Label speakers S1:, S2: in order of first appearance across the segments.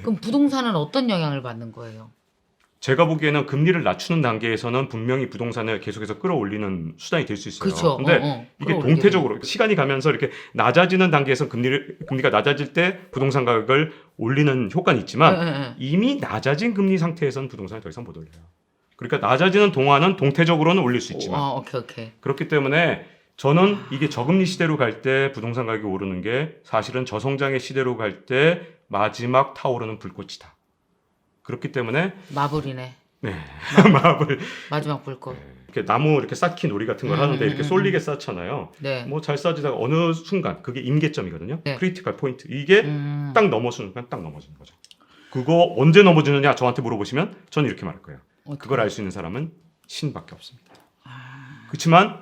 S1: 그럼 부동산은 어떤 영향을 받는 거예요?
S2: 제가 보기에는 금리를 낮추는 단계에서는 분명히 부동산을 계속해서 끌어올리는 수단이 될 수 있어요.
S1: 그렇죠.
S2: 근데 이게 동태적으로 시간이 가면서 이렇게 낮아지는 단계에서 금리가 낮아질 때 부동산 가격을 올리는 효과는 있지만 이미 낮아진 금리 상태에서는 부동산을 더 이상 못 올려요. 그러니까 낮아지는 동안은 동태적으로는 올릴 수 있지만
S1: 오케이.
S2: 그렇기 때문에 저는 이게 저금리 시대로 갈 때 부동산 가격이 오르는 게 사실은 저성장의 시대로 갈 때 마지막 타오르는 불꽃이다. 그렇기 때문에
S1: 마블이네.
S2: 네. 마블
S1: 마지막 불꽃.
S2: 이렇게 나무 이렇게 쌓기 놀이 같은 걸 하는데 이렇게 쏠리게 쌓잖아요.
S1: 네.
S2: 뭐 잘 쌓지다가 어느 순간 그게 임계점이거든요.
S1: 네.
S2: 크리티컬 포인트. 이게 딱 넘어서는 순간 딱 넘어지는 거죠. 그거 언제 넘어지느냐 저한테 물어보시면 저는 이렇게 말할 거예요. 그걸 알 수 있는 사람은 신밖에 없습니다. 그렇지만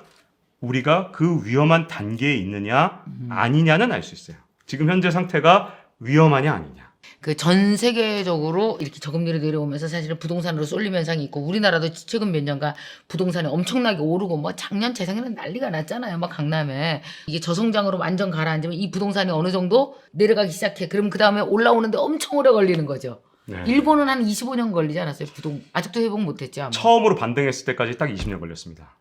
S2: 우리가 그 위험한 단계에 있느냐 아니냐는 알 수 있어요. 지금 현재 상태가 위험하냐 아니냐.
S1: 그 전 세계적으로 이렇게 저금리로 내려오면서 사실은 부동산으로 쏠림 현상이 있고 우리나라도 최근 몇 년간 부동산이 엄청나게 오르고 뭐 작년 재작년에 난리가 났잖아요. 막 강남에 이게 저성장으로 완전 가라앉으면 이 부동산이 어느 정도 내려가기 시작해. 그럼 그 다음에 올라오는데 엄청 오래 걸리는 거죠.
S2: 네.
S1: 일본은 한 25년 걸리지 않았어요? 아직도 회복 못했죠. 아마.
S2: 처음으로 반등했을 때까지 딱 20년 걸렸습니다.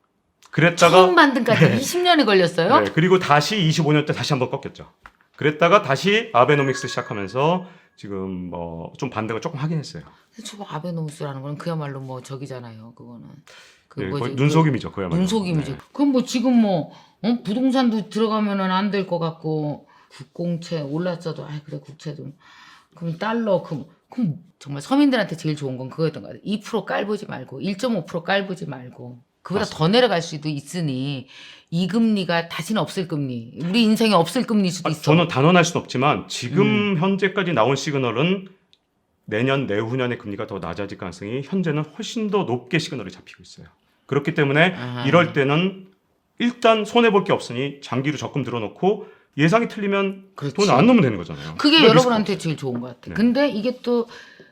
S2: 그랬다가
S1: 처음 반등까지 20년이 걸렸어요?
S2: 네, 그리고 다시 25년 때 다시 한번 꺾였죠. 그랬다가 다시 아베노믹스 시작하면서 지금 뭐 좀 반등을 조금 하긴 했어요.
S1: 저 아베노믹스라는 건 그야말로 뭐 저기잖아요. 그거는 그
S2: 네,
S1: 뭐지?
S2: 거의 눈속임이죠. 그야말로.
S1: 눈속임이죠.
S2: 네.
S1: 그럼 뭐 지금 뭐 부동산도 들어가면은 안 될 것 같고 국공채 올랐어도 그래 국채도 그럼 달러 그럼 정말 서민들한테 제일 좋은 건 그거였던 것 같아요. 2% 깔보지 말고 1.5% 깔보지 말고 그보다
S2: 맞습니다.
S1: 더 내려갈 수도 있으니 이 금리가 다시는 없을 금리 우리 인생에 없을 금리일 수도 있어.
S2: 저는 단언할 수는 없지만 지금 현재까지 나온 시그널은 내년 내후년의 금리가 더 낮아질 가능성이 현재는 훨씬 더 높게 시그널이 잡히고 있어요. 그렇기 때문에 이럴 때는 일단 손해볼 게 없으니 장기로 적금 들어놓고 예상이 틀리면 돈 안 넣으면 되는 거잖아요.
S1: 그게 여러분한테 제일 좋은 것 같아요.
S2: 네.
S1: 근데 이게 또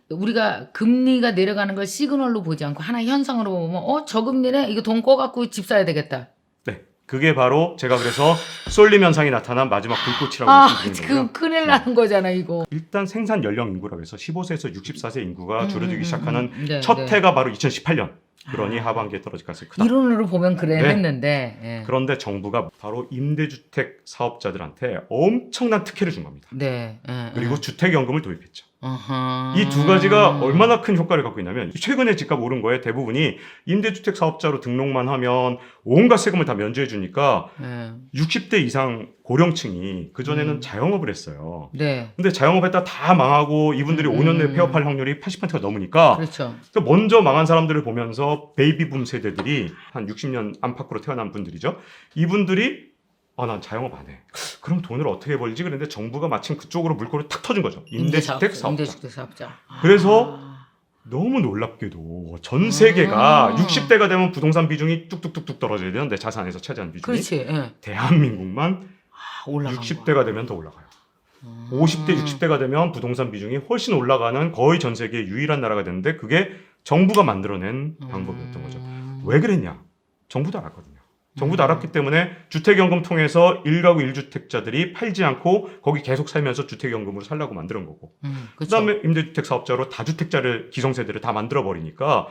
S1: 우리가 금리가 내려가는 걸 시그널로 보지 않고 하나의 현상으로 보면 저금리네 이거 돈 꺼갖고 집 사야 되겠다.
S2: 네, 그게 바로 제가 그래서 쏠림 현상이 나타난 마지막 불꽃이라고 말씀드린 거고요.
S1: 지금 큰일 나는 거잖아 이거.
S2: 일단 생산 연령 인구라고 해서 15세에서 64세 인구가 줄어들기 시작하는
S1: 네,
S2: 첫
S1: 네.
S2: 해가 바로 2018년. 그러니 하반기에 떨어질 가능성이 크다.
S1: 이론으로 보면 그래
S2: 네.
S1: 했는데. 예.
S2: 그런데 정부가 바로 임대주택 사업자들한테 엄청난 특혜를 준 겁니다.
S1: 네.
S2: 그리고 주택연금을 도입했죠.
S1: 어허.
S2: 이 두 가지가 얼마나 큰 효과를 갖고 있냐면 최근에 집값 오른 거에 대부분이 임대주택 사업자로 등록만 하면 온갖 세금을 다 면제해 주니까
S1: 네.
S2: 60대 이상 고령층이 그전에는 자영업을 했어요.
S1: 네.
S2: 근데 자영업했다 다 망하고 이분들이 5년 내에 폐업할 확률이 80%가 넘으니까
S1: 그렇죠.
S2: 먼저 망한 사람들을 보면서 베이비붐 세대들이 한 60년 안팎으로 태어난 분들이죠. 이분들이 난 자영업 안 해. 그럼 돈을 어떻게 벌지? 그런데 정부가 마침 그쪽으로 물꼬를 탁 터준 거죠. 임대주택 사업자.
S1: 임대주택 사업자.
S2: 그래서 너무 놀랍게도 전 세계가 60대가 되면 부동산 비중이 뚝뚝뚝뚝 떨어져야 되는데 자산에서 차지하는 비중이
S1: 그렇지. 예.
S2: 대한민국만
S1: 올라간
S2: 60대가 되면 더 올라가요. 50대, 60대가 되면 부동산 비중이 훨씬 올라가는 거의 전 세계 유일한 나라가 됐는데 그게 정부가 만들어낸 방법이었던 거죠. 왜 그랬냐? 정부도 알았거든요. 정부도 알았기 때문에 주택연금 통해서 1가구 1주택자들이 팔지 않고 거기 계속 살면서 주택연금으로 살라고 만드는 거고 그다음에 임대주택 사업자로 다주택자를 기성세대를 다 만들어버리니까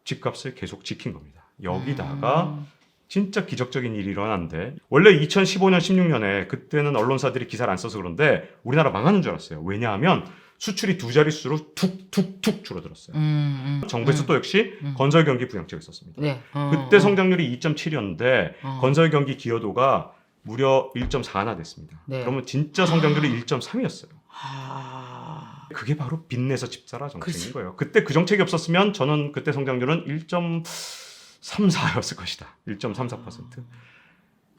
S2: 집값을 계속 지킨 겁니다. 여기다가 진짜 기적적인 일이 일어났는데 원래 2015년 16년에 그때는 언론사들이 기사를 안 써서 그런데 우리나라 망하는 줄 알았어요. 왜냐하면 수출이 두 자릿수로 툭툭툭 줄어들었어요. 정부에서 또 역시 건설 경기 부양책을 썼습니다.
S1: 네.
S2: 그때 성장률이 2.7이었는데 건설 경기 기여도가 무려 1.4나 됐습니다.
S1: 네.
S2: 그러면 진짜 성장률이 1.3이었어요. 그게 바로 빚내서 집 사라 정책인 거예요. 그때 그 정책이 없었으면 저는 그때 성장률은 1.34였을 것이다. 1.34%.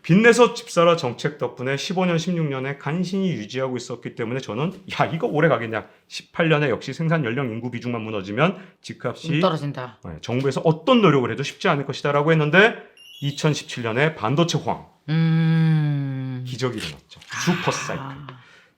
S2: 빚내서 집 사라 정책 덕분에 15년, 16년에 간신히 유지하고 있었기 때문에 저는 이거 오래 가겠냐. 18년에 역시 생산 연령 인구 비중만 무너지면 집값이
S1: 떨어진다.
S2: 정부에서 어떤 노력을 해도 쉽지 않을 것이다라고 했는데 2017년에 반도체 호황 기적이 일어났죠. 슈퍼 사이클.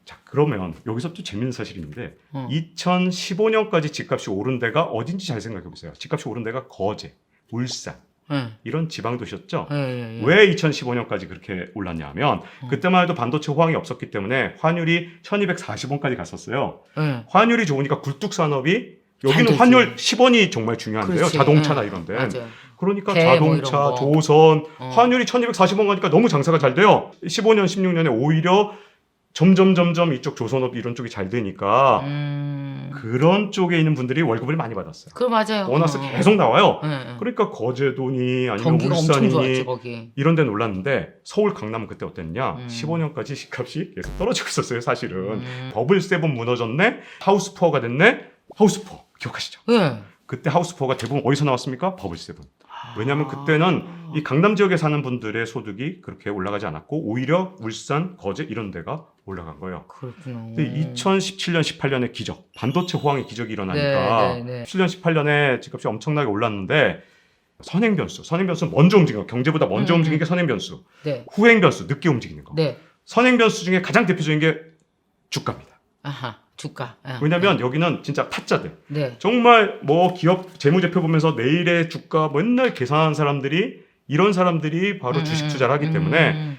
S2: 자, 그러면 여기서 또 재밌는 사실이 있는데 2015년까지 집값이 오른 데가 어딘지 잘 생각해 보세요. 집값이 오른 데가 거제, 울산,
S1: 예.
S2: 이런 지방 도시였죠.
S1: 예.
S2: 왜 2015년까지 그렇게 올랐냐 하면 그때만 해도 반도체 호황이 없었기 때문에 환율이 1240원까지 갔었어요.
S1: 예.
S2: 환율이 좋으니까 굴뚝 산업이
S1: 잘
S2: 여기는
S1: 되지.
S2: 환율 10원이 정말 중요한데요.
S1: 그렇지.
S2: 자동차나
S1: 예.
S2: 이런 데.
S1: 맞아요.
S2: 그러니까
S1: 배 뭐 이런
S2: 자동차,
S1: 거.
S2: 조선 환율이 1240원 가니까 너무 장사가 잘 돼요. 15년, 16년에 오히려 점점 이쪽 조선업 이런 쪽이 잘 되니까 그런 쪽에 있는 분들이 월급을 많이 받았어요.
S1: 그 맞아요.
S2: 보너스 계속 나와요.
S1: 예.
S2: 그러니까 거제도니 아니면
S1: 경기가 엄청 좋았지
S2: 울산이니
S1: 거기.
S2: 이런 데는 올랐는데 서울 강남은 그때 어땠냐? 15년까지 집값이 계속 떨어지고 있었어요. 사실은 버블 세븐 무너졌네. 하우스 푸어가 됐네. 하우스 푸어 기억하시죠?
S1: 예.
S2: 그때 하우스 푸어가 대부분 어디서 나왔습니까? 버블 세븐. 왜냐하면 그때는 이 강남 지역에 사는 분들의 소득이 그렇게 올라가지 않았고 오히려 울산, 거제 이런 데가 올라간 거예요.
S1: 그렇구나.
S2: 근데 2017년, 18년의 기적, 반도체 호황의 기적이 일어나니까
S1: 네.
S2: 17년, 18년에 집값이 엄청나게 올랐는데 선행변수 먼저 움직이는 거, 경제보다 먼저 움직이는 게 선행변수,
S1: 네.
S2: 후행변수 늦게 움직이는 거.
S1: 네.
S2: 선행변수 중에 가장 대표적인 게 주가입니다.
S1: 아하. 주가.
S2: 왜냐하면 여기는 진짜 타짜들.
S1: 네.
S2: 정말 뭐 기업 재무제표 보면서 내일의 주가 맨날 계산하는 사람들이 이런 사람들이 바로 주식 투자를 하기 때문에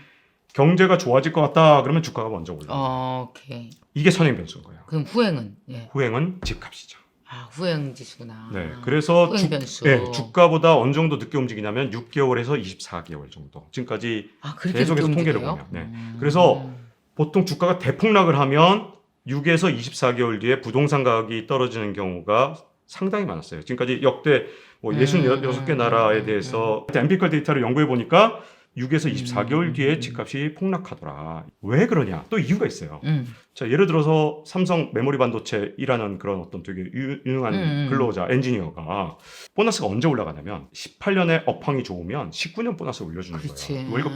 S2: 경제가 좋아질 것 같다 그러면 주가가 먼저 올라요.
S1: 오케이.
S2: 이게 선행변수인 거예요.
S1: 그럼 후행은? 예.
S2: 후행은 집값이죠.
S1: 아, 후행 지수구나.
S2: 네, 그래서
S1: 후행 변수.
S2: 주가보다 어느 정도 늦게 움직이냐면 6개월에서 24개월 정도. 지금까지
S1: 그렇게
S2: 계속해서
S1: 늦게
S2: 통계를
S1: 움직여요?
S2: 보면. 네. 그래서 보통 주가가 대폭락을 하면 6에서 24개월 뒤에 부동산 가격이 떨어지는 경우가 상당히 많았어요. 지금까지 역대 뭐 66개 나라에 대해서 엠피컬 데이터를 연구해 보니까 6에서 24개월 뒤에 집값이 폭락하더라. 왜 그러냐? 또 이유가 있어요. 자, 예를 들어서 삼성 메모리 반도체이라는 그런 어떤 되게 유능한 근로자, 엔지니어가 보너스가 언제 올라가냐면 18년에 업황이 좋으면 19년 보너스 올려주는
S1: 그치.
S2: 거예요. 월급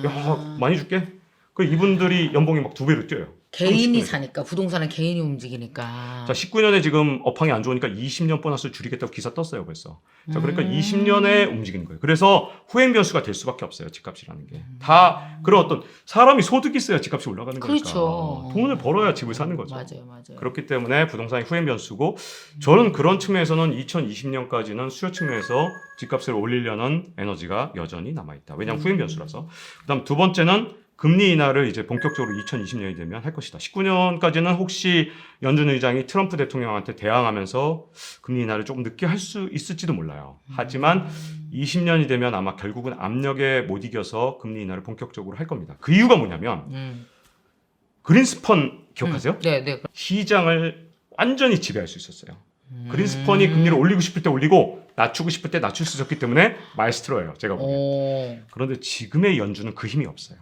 S2: 많이 줄게? 그 이분들이 연봉이 막 2배로 뛰어요.
S1: 개인이
S2: 19년에.
S1: 사니까 부동산은 개인이 움직이니까.
S2: 자, 19년에 지금 업황이 안 좋으니까 20년 보너스를 줄이겠다고 기사 떴어요, 벌써. 자, 그러니까 20년에 움직이는 거예요. 그래서 후행 변수가 될 수밖에 없어요, 집값이라는 게. 다 그런 어떤 사람이 소득이 있어야 집값이 올라가는 거니까.
S1: 그렇죠.
S2: 돈을 벌어야 집을 사는 거죠.
S1: 맞아요.
S2: 그렇기 때문에 부동산이 후행 변수고 저는 그런 측면에서는 2020년까지는 수요 측면에서 집값을 올리려는 에너지가 여전히 남아 있다. 왜냐하면 후행 변수라서. 그다음 두 번째는 금리 인하를 이제 본격적으로 2020년이 되면 할 것이다. 19년까지는 혹시 연준 의장이 트럼프 대통령한테 대항하면서 금리 인하를 조금 늦게 할 수 있을지도 몰라요. 하지만 20년이 되면 아마 결국은 압력에 못 이겨서 금리 인하를 본격적으로 할 겁니다. 그 이유가 뭐냐면 그린스펀 기억하세요?
S1: 네.
S2: 시장을 완전히 지배할 수 있었어요. 그린스펀이 금리를 올리고 싶을 때 올리고 낮추고 싶을 때 낮출 수 있었기 때문에 마에스트로예요. 제가 보기엔. 그런데 지금의 연준은 그 힘이 없어요.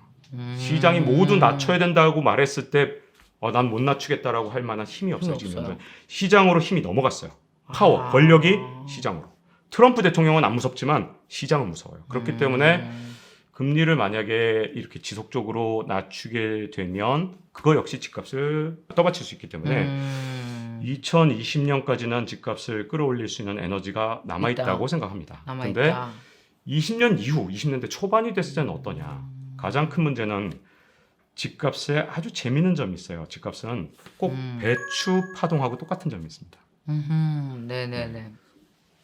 S2: 시장이 모두 낮춰야 된다고 말했을 때 난 못 낮추겠다라고 할 만한 힘이 없어요. 지금 시장으로 힘이 넘어갔어요. 파워, 권력이 시장으로. 트럼프 대통령은 안 무섭지만 시장은 무서워요. 그렇기 때문에 금리를 만약에 이렇게 지속적으로 낮추게 되면 그거 역시 집값을 떠받칠 수 있기 때문에 2020년까지는 집값을 끌어올릴 수 있는 에너지가 남아있다고 생각합니다. 그런데 20년 이후, 20년대 초반이 됐을 때는 어떠냐. 가장 큰 문제는 집값에 아주 재미있는 점이 있어요. 집값은 꼭 배추 파동하고 똑같은 점이 있습니다.
S1: 네네네.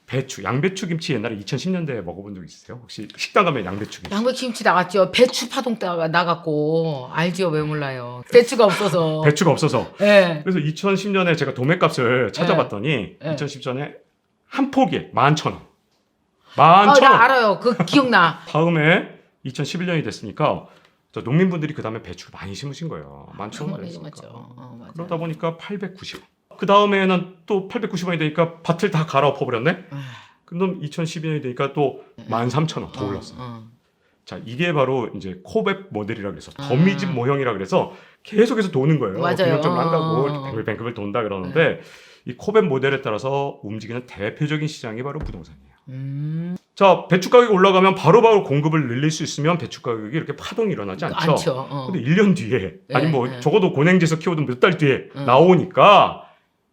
S2: 배추, 양배추 김치 옛날에 2010년대에 먹어본 적 있으세요? 혹시 식당 가면 양배추 김치?
S1: 양배추김치 나갔죠. 배추 파동 때가 나갔고 알지요? 왜 몰라요? 배추가 없어서.
S2: 배추가 없어서.
S1: 네.
S2: 그래서 2010년에 제가 도매값을 찾아봤더니
S1: 네.
S2: 2010년에 한 포기에 11,000원.
S1: 나
S2: 11,000원.
S1: 알아요. 그 기억나.
S2: 다음에 2011년이 됐으니까 저 농민분들이 그 다음에 배추를 많이 심으신 거예요. 11,000원 됐으니까.
S1: 맞죠.
S2: 그러다 보니까 890원. 그 다음에는 또 890원이 되니까 밭을 다 갈아엎어버렸네? 그럼 2012년이 되니까 또 13,000원 더 올랐어요. 자, 이게 바로 이제 코백 모델이라 그래서 거미집 모형이라 그래서 계속해서 도는 거예요.
S1: 맞아요.
S2: 기력적으로 안 가고 이렇게 뱅글뱅글 돈다 그러는데 이 코백 모델에 따라서 움직이는 대표적인 시장이 바로 부동산이에요. 자, 배추 가격이 올라가면 바로바로 공급을 늘릴 수 있으면 배추 가격이 이렇게 파동이 일어나지 않죠. 근데 1년 뒤에 아니 뭐 적어도 고냉지에서 키워둔 몇 달 뒤에 나오니까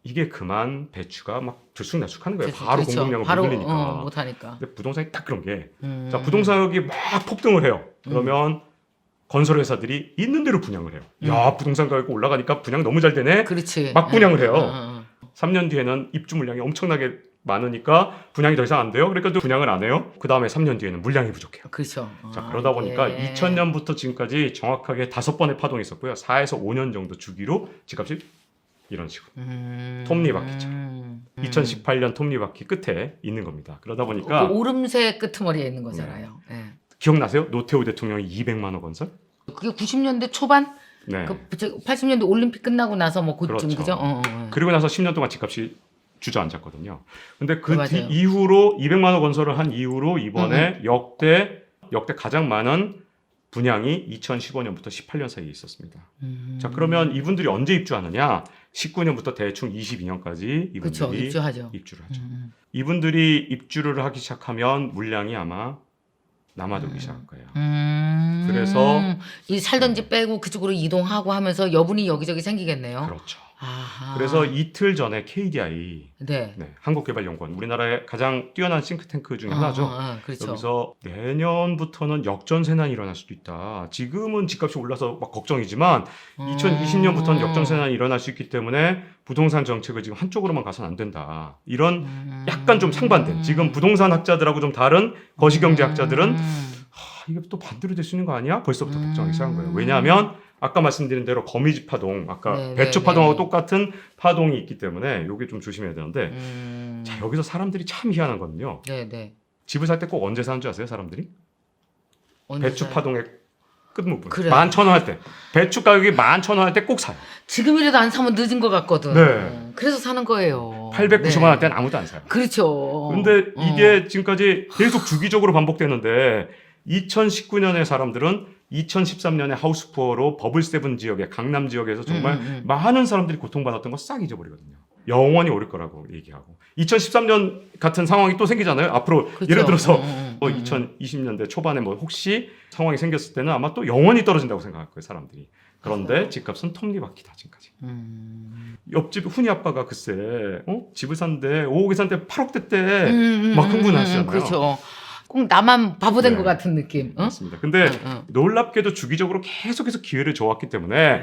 S2: 이게 그만 배추가 막 들쑥날쑥하는 거예요. 바로
S1: 그렇죠.
S2: 공급량을
S1: 바로
S2: 못 늘리니까.
S1: 못하니까.
S2: 근데 부동산이 딱 그런 게 자, 부동산 가격이 막 폭등을 해요. 그러면 건설 회사들이 있는 대로 분양을 해요. 야, 부동산 가격이 올라가니까 분양 너무 잘 되네.
S1: 그렇지.
S2: 막 분양을 해요. 3년 뒤에는 입주 물량이 엄청나게 많으니까 분양이 더 이상 안 돼요. 그러니까 또 분양을 안 해요. 그 다음에 3년 뒤에는 물량이 부족해요.
S1: 그렇죠.
S2: 자, 그러다 보니까
S1: 예.
S2: 2000년부터 지금까지 정확하게 5번의 파동이 있었고요. 4에서 5년 정도 주기로 집값이 이런 식으로 톱니바퀴죠. 2018년 톱니바퀴 끝에 있는 겁니다. 그러다 보니까
S1: 그 오름세 끄트머리에 있는 거잖아요. 예.
S2: 기억나세요? 노태우 대통령이 200만 원 건설?
S1: 그게 90년대 초반?
S2: 네.
S1: 그 80년대 올림픽 끝나고 나서 뭐 그쯤
S2: 그렇죠.
S1: 그죠?
S2: 그리고 나서 10년 동안 집값이 주저앉았거든요. 근데 그
S1: 맞아요.
S2: 이후로 200만 원 건설을 한 이후로 이번에 역대 가장 많은 분양이 2015년부터 18년 사이에 있었습니다. 자, 그러면 이분들이 언제 입주하느냐? 19년부터 대충 22년까지
S1: 그렇죠.
S2: 이분들이
S1: 입주하죠.
S2: 입주를 하죠. 이분들이 입주를 하기 시작하면 물량이 아마 남아돌기 시작할 거예요. 그래서
S1: 이 살던 집 빼고 그쪽으로 이동하고 하면서 여분이 여기저기 생기겠네요.
S2: 그렇죠.
S1: 아하.
S2: 그래서 이틀 전에 KDI
S1: 네.
S2: 한국개발연구원 우리나라의 가장 뛰어난 싱크탱크 중에 하나죠.
S1: 그렇죠.
S2: 여기서 내년부터는 역전세난이 일어날 수도 있다. 지금은 집값이 올라서 막 걱정이지만 2020년부터는 역전세난이 일어날 수 있기 때문에 부동산 정책을 지금 한쪽으로만 가서는 안 된다. 이런 약간 좀 상반된 지금 부동산 학자들하고 좀 다른 거시경제 학자들은 이게 또 반대로 될 수 있는 거 아니야? 벌써부터 걱정이 시작한 거예요. 왜냐하면 아까 말씀드린 대로 거미집 파동, 아까
S1: 네,
S2: 배추
S1: 네,
S2: 파동하고
S1: 네.
S2: 똑같은 파동이 있기 때문에 이게 좀 조심해야 되는데 자, 여기서 사람들이 참 희한한 거는요.
S1: 네.
S2: 집을 살 때 꼭 언제 사는 줄 아세요, 사람들이?
S1: 언제
S2: 배추
S1: 사요?
S2: 파동의 끝부분.
S1: 그래.
S2: 11,000원 할 때. 배추 가격이 11,000원 할 때 꼭 사요.
S1: 지금이라도 안 사면 늦은 것 같거든.
S2: 네.
S1: 그래서 사는 거예요.
S2: 890원
S1: 네.
S2: 할 때는 아무도 안 사요.
S1: 그렇죠.
S2: 근데 이게 지금까지 계속 주기적으로 반복되는데 2019년의 사람들은 2013년에 하우스푸어로 버블7 지역의 강남 지역에서 정말 많은 사람들이 고통받았던 거 싹 잊어버리거든요. 영원히 오를 거라고 얘기하고 2013년 같은 상황이 또 생기잖아요. 앞으로
S1: 그쵸.
S2: 예를 들어서 2020년대 초반에 뭐 혹시 상황이 생겼을 때는 아마 또 영원히 떨어진다고 생각할 거예요, 사람들이. 그런데 집값은 톱니바퀴다 지금까지. 옆집 훈이 아빠가 글쎄 집을 샀는데 5억에 샀는데 8억대 때 막 흥분하시잖아요.
S1: 그렇죠. 꼭 나만 바보 된
S2: 네.
S1: 것 같은 느낌. 어?
S2: 맞습니다. 근데 놀랍게도 주기적으로 계속해서 기회를 줘왔기 때문에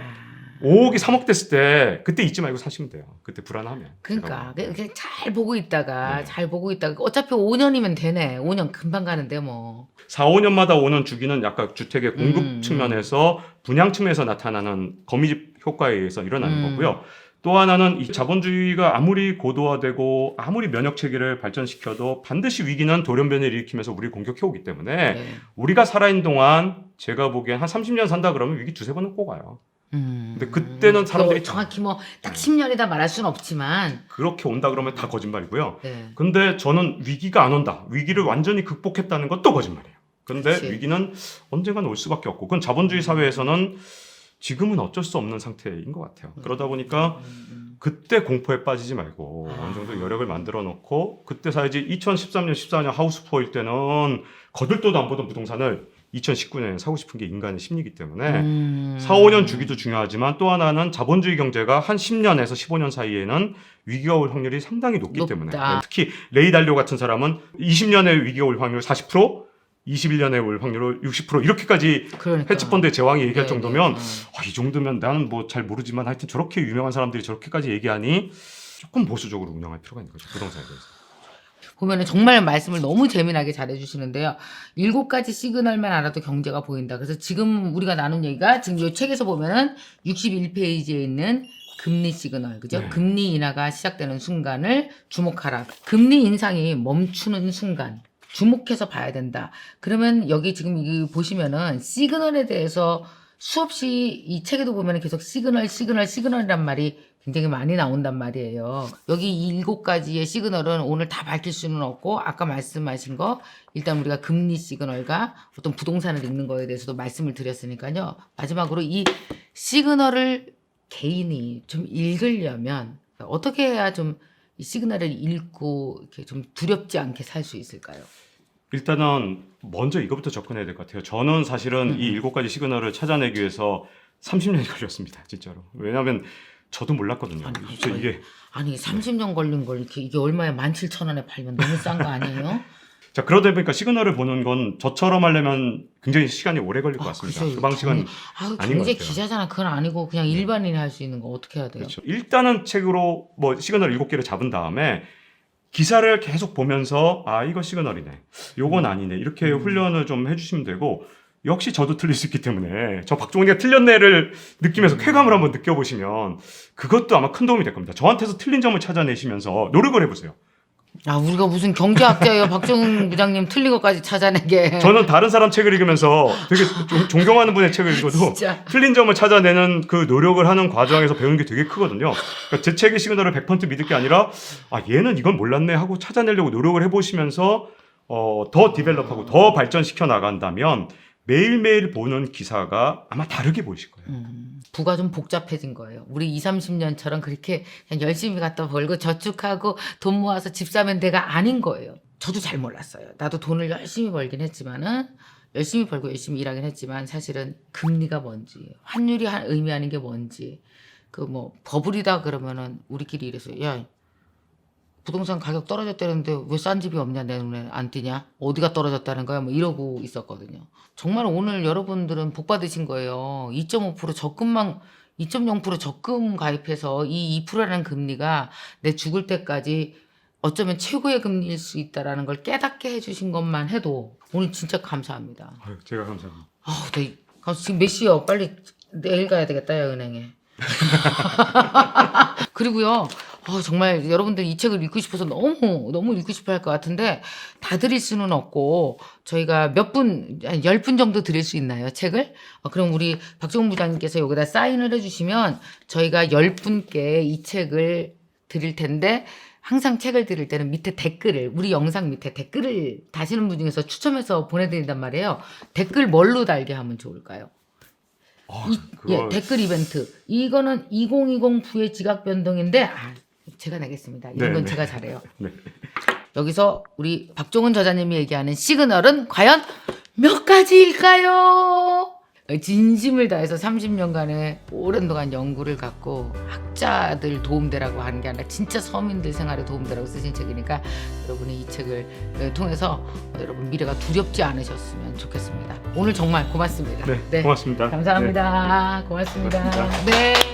S2: 5억이 3억 됐을 때 그때 잊지 말고 사시면 돼요. 그때 불안하면.
S1: 그러니까 그냥 잘 보고 있다가
S2: 네.
S1: 잘 보고 있다가 어차피 5년이면 되네. 5년 금방 가는데 뭐.
S2: 4, 5년마다 오는 주기는 약간 주택의 공급 측면에서 분양 측면에서 나타나는 거미집 효과에 의해서 일어나는 거고요. 또 하나는 이 자본주의가 아무리 고도화되고 아무리 면역 체계를 발전시켜도 반드시 위기는 돌연변이를 일으키면서 우리를 공격해오기 때문에
S1: 네.
S2: 우리가 살아있는 동안 제가 보기엔 한 30년 산다 그러면 위기 두세 번은 꼭 와요. 근데 그때는 사람들이
S1: 정확히 뭐 딱 10년이다 말할 수는 없지만
S2: 그렇게 온다 그러면 다 거짓말이고요.
S1: 네.
S2: 근데 저는 위기가 안 온다. 위기를 완전히 극복했다는 것도 거짓말이에요. 근데
S1: 그치.
S2: 위기는 언젠가는 올 수밖에 없고 그건 자본주의 사회에서는 지금은 어쩔 수 없는 상태인 것 같아요. 그러다 보니까 그때 공포에 빠지지 말고 어느 정도 여력을 만들어 놓고 그때 사야지. 2013년, 14년 하우스푸어일 때는 거들떠도 안 보던 부동산을 2019년에 사고 싶은 게 인간의 심리이기 때문에 4, 5년 주기도 중요하지만 또 하나는 자본주의 경제가 한 10년에서 15년 사이에는 위기가 올 확률이 상당히 높기 때문에 특히 레이 달리오 같은 사람은 20년에 위기가 올 확률 40%, 21년에 올 확률 60% 이렇게까지
S1: 그러니까.
S2: 헤지펀드의 제왕이 얘기할
S1: 네,
S2: 정도면
S1: 네.
S2: 이 정도면 나는 뭐 잘 모르지만 하여튼 저렇게 유명한 사람들이 저렇게까지 얘기하니 조금 보수적으로 운영할 필요가 있는 거죠. 부동산에 대해서.
S1: 보면은 정말 말씀을 너무 재미나게 잘해주시는데요. 7가지 시그널만 알아도 경제가 보인다. 그래서 지금 우리가 나눈 얘기가 지금 이 책에서 보면은 61페이지에 있는 금리 시그널, 그죠?
S2: 네.
S1: 금리 인하가 시작되는 순간을 주목하라. 금리 인상이 멈추는 순간 주목해서 봐야 된다. 그러면 여기 지금 이 보시면은 시그널에 대해서 수없이 이 책에도 보면은 계속 시그널이란 말이 굉장히 많이 나온단 말이에요. 여기 이 7가지의 시그널은 오늘 다 밝힐 수는 없고 아까 말씀하신 거 일단 우리가 금리 시그널과 어떤 부동산을 읽는 거에 대해서도 말씀을 드렸으니까요. 마지막으로 이 시그널을 개인이 좀 읽으려면 어떻게 해야 좀 이 시그널을 읽고 이렇게 좀 두렵지 않게 살 수 있을까요?
S2: 일단은 먼저 이거부터 접근해야 될 것 같아요. 저는 사실은 이 7가지 시그널을 찾아내기 위해서 30년이 걸렸습니다. 진짜로. 왜냐하면 저도 몰랐거든요.
S1: 아니 30년 걸린 걸 이게 얼마에 17,000원에 팔면 너무 싼 거 아니에요?
S2: 자, 그러다 보니까 시그널을 보는 건 저처럼 하려면 굉장히 시간이 오래 걸릴 것 같습니다.
S1: 그죠.
S2: 그 방식은 아닌 것
S1: 경제
S2: 같아요.
S1: 기자잖아. 그건 아니고 그냥 일반인이 할 수 있는 거 어떻게 해야 돼요?
S2: 그렇죠. 일단은 책으로 뭐 시그널 7개를 잡은 다음에 기사를 계속 보면서 아 이거 시그널이네, 요건 아니네, 이렇게 훈련을 좀 해주시면 되고, 역시 저도 틀릴 수 있기 때문에 저 박종훈이가 틀렸네를 느끼면서 쾌감을 한번 느껴보시면 그것도 아마 큰 도움이 될 겁니다. 저한테서 틀린 점을 찾아내시면서 노력을 해보세요.
S1: 아, 우리가 무슨 경제학자예요. 박정훈 부장님 틀린 것까지 찾아내게.
S2: 저는 다른 사람 책을 읽으면서 되게 존경하는 분의 책을 읽어도
S1: 진짜.
S2: 틀린 점을 찾아내는 그 노력을 하는 과정에서 배우는 게 되게 크거든요. 그러니까 제 책의 시그널을 100% 믿을 게 아니라 아 얘는 이건 몰랐네 하고 찾아내려고 노력을 해보시면서 더 디벨롭하고 더 발전시켜 나간다면 매일매일 보는 기사가 아마 다르게 보이실 거예요.
S1: 부가 좀 복잡해진 거예요. 우리 20, 30년처럼 그렇게 그냥 열심히 갖다 벌고 저축하고 돈 모아서 집 사면 돼가 아닌 거예요. 저도 잘 몰랐어요. 나도 돈을 열심히 벌긴 했지만은 열심히 벌고 열심히 일하긴 했지만 사실은 금리가 뭔지, 환율이 의미하는 게 뭔지, 그 뭐 버블이다 그러면은 우리끼리 이래서 야 부동산 가격 떨어졌다는데 왜 싼 집이 없냐, 내 눈에 안 띄냐, 어디가 떨어졌다는 거야, 뭐 이러고 있었거든요. 정말 오늘 여러분들은 복 받으신 거예요. 2.5% 적금만 2.0% 적금 가입해서 이 2%라는 금리가 내 죽을 때까지 어쩌면 최고의 금리일 수 있다라는 걸 깨닫게 해주신 것만 해도 오늘 진짜 감사합니다.
S2: 아유, 제가 감사합니다.
S1: 지금 몇 시요? 빨리 내일 가야 되겠다, 야, 은행에. 그리고요, 정말 여러분들 이 책을 읽고 싶어서 너무 읽고 싶어 할 것 같은데 다 드릴 수는 없고 저희가 몇 분, 한 10분 정도 드릴 수 있나요, 책을? 그럼 우리 박정훈 부장님께서 여기다 사인을 해주시면 저희가 10분께 이 책을 드릴 텐데 항상 책을 드릴 때는 밑에 댓글을, 우리 영상 밑에 댓글을 다시는 분 중에서 추첨해서 보내드린단 말이에요. 댓글 뭘로 달게 하면 좋을까요? 예, 댓글 이벤트. 이거는 2020 부의 지각 변동인데 제가 내겠습니다. 이런 건 제가 잘해요.
S2: 네.
S1: 여기서 우리 박종훈 저자님이 얘기하는 시그널은 과연 몇 가지일까요? 진심을 다해서 30년간의 오랜 동안 연구를 갖고 학자들 도움되라고 하는 게 아니라 진짜 서민들 생활에 도움되라고 쓰신 책이니까 여러분이 이 책을 통해서 여러분 미래가 두렵지 않으셨으면 좋겠습니다. 오늘 정말 고맙습니다.
S2: 네, 고맙습니다.
S1: 감사합니다.
S2: 네.
S1: 고맙습니다.
S2: 고맙습니다.
S1: 네.